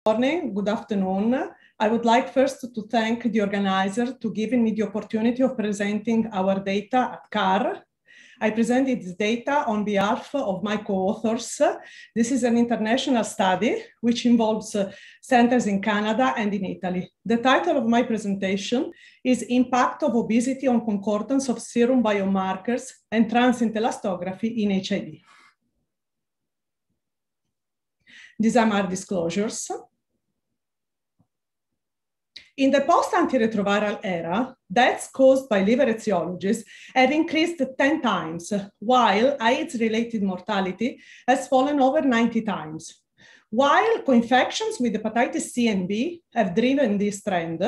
Morning, good afternoon. I would like first to thank the organizer to giving me the opportunity of presenting our data at CAR. I presented this data on behalf of my co-authors. This is an international study which involves centers in Canada and in Italy. The title of my presentation is Impact of Obesity on Concordance of Serum Biomarkers and Transient Elastography in HIV. These are my disclosures. In the post-antiretroviral era, deaths caused by liver etiologies have increased 10 times, while AIDS-related mortality has fallen over 90 times. While co-infections with hepatitis C and B have driven this trend,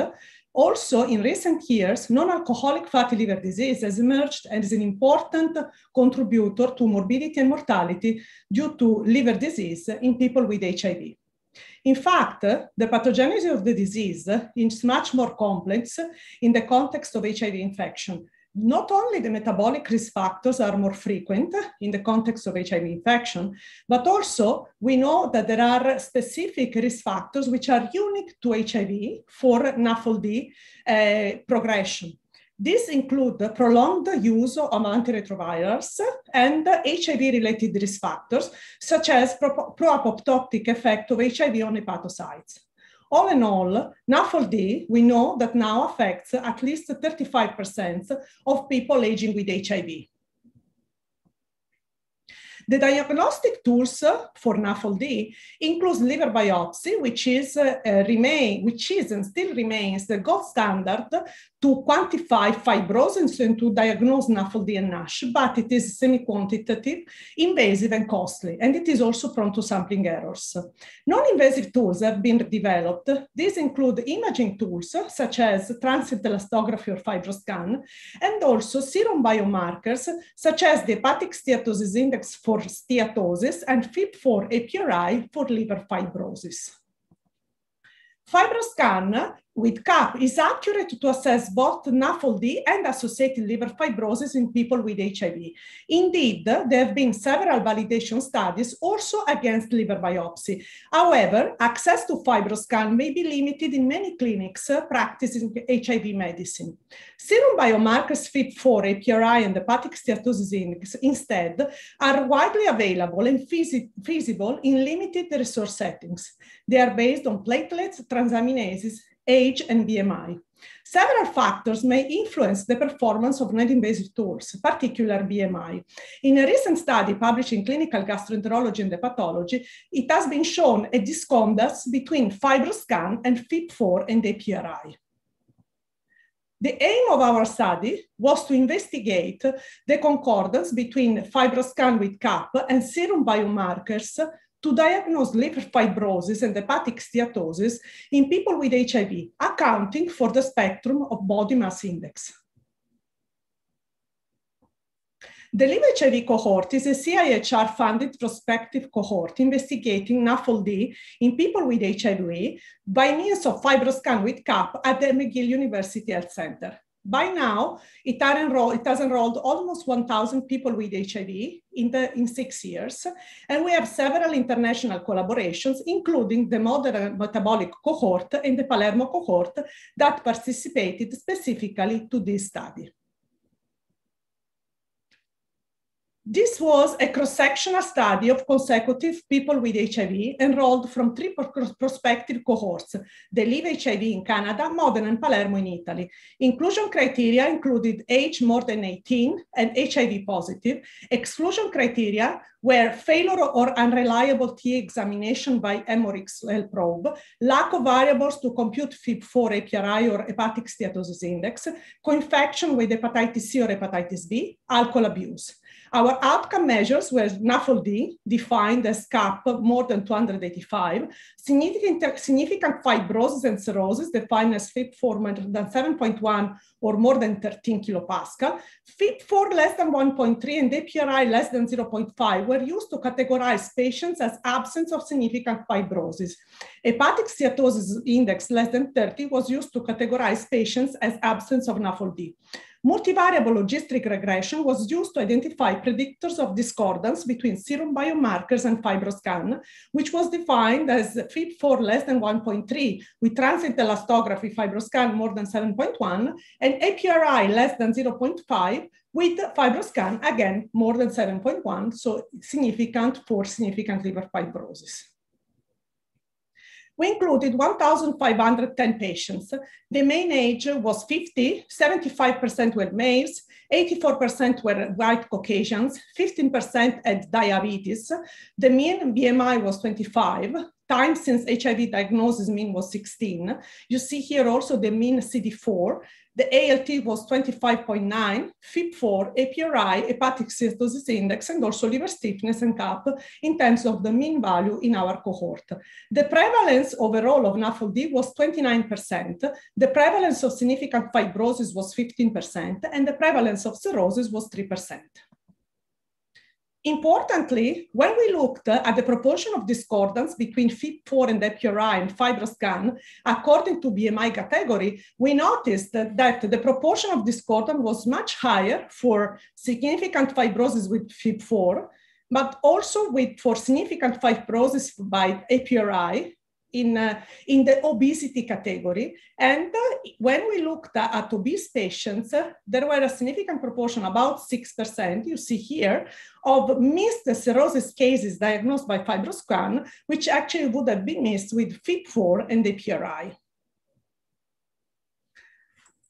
also in recent years, non-alcoholic fatty liver disease has emerged as an important contributor to morbidity and mortality due to liver disease in people with HIV. In fact, the pathogenesis of the disease is much more complex in the context of HIV infection. Not only the metabolic risk factors are more frequent in the context of HIV infection, but also we know that there are specific risk factors which are unique to HIV for NAFLD progression. These include the prolonged use of antiretrovirals and HIV-related risk factors, such as pro-apoptotic effect of HIV on hepatocytes. All in all, NAFLD, we know that now affects at least 35% of people aging with HIV. The diagnostic tools for NAFLD includes liver biopsy, which is and still remains the gold standard to quantify fibrosis and to diagnose NAFLD and NASH, but it is semi-quantitative, invasive, and costly, and it is also prone to sampling errors. Non-invasive tools have been developed. These include imaging tools such as transient elastography or FibroScan, and also serum biomarkers such as the hepatic steatosis index for steatosis and FIB4 APRI for liver fibrosis. FibroScan with CAP is accurate to assess both NAFLD and associated liver fibrosis in people with HIV. Indeed, there have been several validation studies also against liver biopsy. However, access to FibroScan may be limited in many clinics practicing HIV medicine. Serum biomarkers FIB4, APRI, and hepatic steatosis index instead are widely available and feasible in limited resource settings. They are based on platelets, transaminases, age, and BMI. Several factors may influence the performance of non-invasive tools, particularly BMI. In a recent study published in Clinical Gastroenterology and Hepatology, it has been shown a discordance between FibroScan and FIB4 and APRI. The aim of our study was to investigate the concordance between FibroScan with CAP and serum biomarkers to diagnose liver fibrosis and hepatic steatosis in people with HIV, accounting for the spectrum of body mass index. The LIVEHIV Cohort is a CIHR-funded prospective cohort investigating NAFLD in people with HIV by means of FibroScan with CAP at the McGill University Health Center. By now, it has enrolled almost 1,000 people with HIV in 6 years, and we have several international collaborations, including the Modern Metabolic Cohort and the Palermo Cohort that participated specifically to this study. This was a cross-sectional study of consecutive people with HIV enrolled from 3 prospective cohorts, the LIVEHIV in Canada, Modena, and Palermo in Italy. Inclusion criteria included age more than 18 and HIV positive. Exclusion criteria were failure or unreliable T examination by MRXL probe, lack of variables to compute FIB4 APRI or hepatic steatosis index, co-infection with hepatitis C or hepatitis B, alcohol abuse. Our outcome measures were NAFLD, defined as CAP more than 285, significant fibrosis and cirrhosis, defined as FIB4 more than 7.1 or more than 13 kilopascal, FIB4 less than 1.3 and APRI less than 0.5 were used to categorize patients as absence of significant fibrosis. Hepatic steatosis index less than 30 was used to categorize patients as absence of NAFLD. Multivariable logistic regression was used to identify predictors of discordance between serum biomarkers and FibroScan, which was defined as FIB4 less than 1.3 with transient elastography FibroScan more than 7.1 and APRI less than 0.5 with FibroScan again more than 7.1, so significant for significant liver fibrosis. We included 1,510 patients. The mean age was 50, 75% were males, 84% were white Caucasians, 15% had diabetes. The mean BMI was 25. Time since HIV diagnosis mean was 16. You see here also the mean CD4. The ALT was 25.9, FIB4, APRI, hepatic steatosis index, and also liver stiffness and CAP in terms of the mean value in our cohort. The prevalence overall of NAFLD was 29%. The prevalence of significant fibrosis was 15%, and the prevalence of cirrhosis was 3%. Importantly, when we looked at the proportion of discordance between FIB4 and APRI and FibroScan, according to BMI category, we noticed that the proportion of discordance was much higher for significant fibrosis with FIB4, but also for significant fibrosis by APRI in the obesity category. And when we looked at obese patients, there were a significant proportion, about 6%, you see here, of missed cirrhosis cases diagnosed by FibroScan, which actually would have been missed with FIB4 and APRI.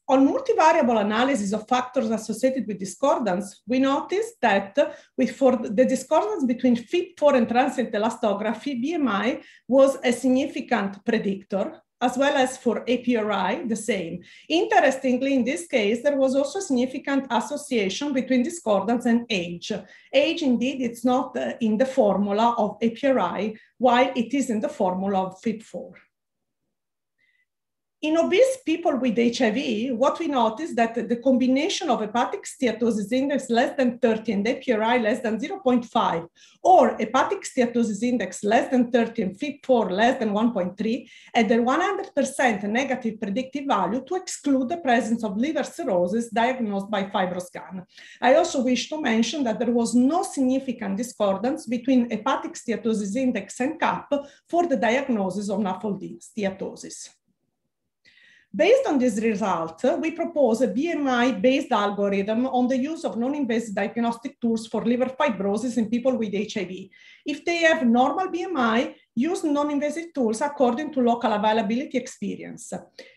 On multivariable analysis of factors associated with discordance, we noticed that for the discordance between FIB4 and transient elastography, BMI was a significant predictor, as well as for APRI, the same. Interestingly, in this case, there was also significant association between discordance and age. Age, indeed, it's not in the formula of APRI, while it is in the formula of FIB4. In obese people with HIV, what we noticed that the combination of hepatic steatosis index less than 30 and APRI less than 0.5, or hepatic steatosis index less than 30 and FIB4 less than 1.3, had a 100% negative predictive value to exclude the presence of liver cirrhosis diagnosed by FibroScan. I also wish to mention that there was no significant discordance between hepatic steatosis index and CAP for the diagnosis of NAFLD steatosis. Based on this result, we propose a BMI-based algorithm on the use of non-invasive diagnostic tools for liver fibrosis in people with HIV. If they have normal BMI, use non-invasive tools according to local availability experience.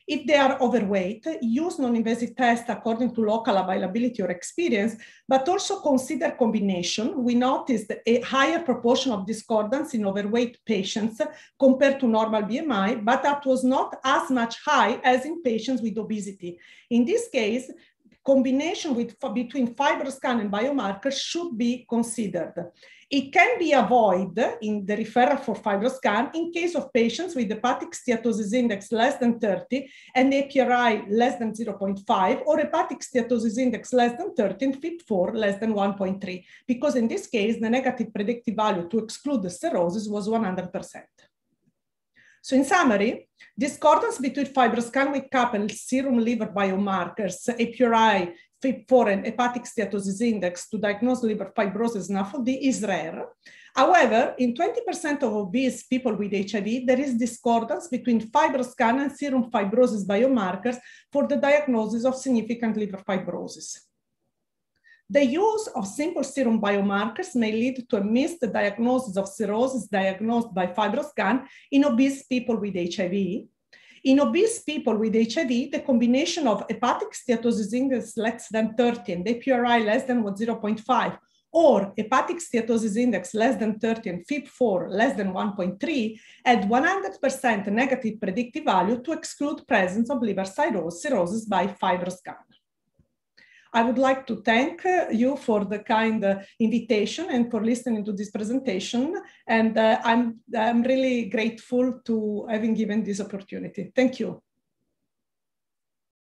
If they are overweight, use non-invasive tests according to local availability or experience, but also consider combination. We noticed a higher proportion of discordance in overweight patients compared to normal BMI, but that was not as much high as in patients with obesity. In this case, combination between FibroScan and biomarkers should be considered. It can be avoided in the referral for FibroScan in case of patients with hepatic steatosis index less than 30 and APRI less than 0.5, or hepatic steatosis index less than 30 and FIB4 less than 1.3, because in this case, the negative predictive value to exclude the cirrhosis was 100%. So in summary, discordance between FibroScan with CAP and serum liver biomarkers, APRI, FIB4, and hepatic steatosis index to diagnose liver fibrosis NAFLD is rare. However, in 20% of obese people with HIV, there is discordance between FibroScan and serum fibrosis biomarkers for the diagnosis of significant liver fibrosis. The use of simple serum biomarkers may lead to a missed diagnosis of cirrhosis diagnosed by FibroScan in obese people with HIV. In obese people with HIV, the combination of hepatic steatosis index less than 30 and APRI less than 0.5, or hepatic steatosis index less than 30 and FIB4 less than 1.3 had 100% negative predictive value to exclude presence of liver cirrhosis by FibroScan. I would like to thank you for the kind invitation and for listening to this presentation. And I'm really grateful to having given this opportunity. Thank you.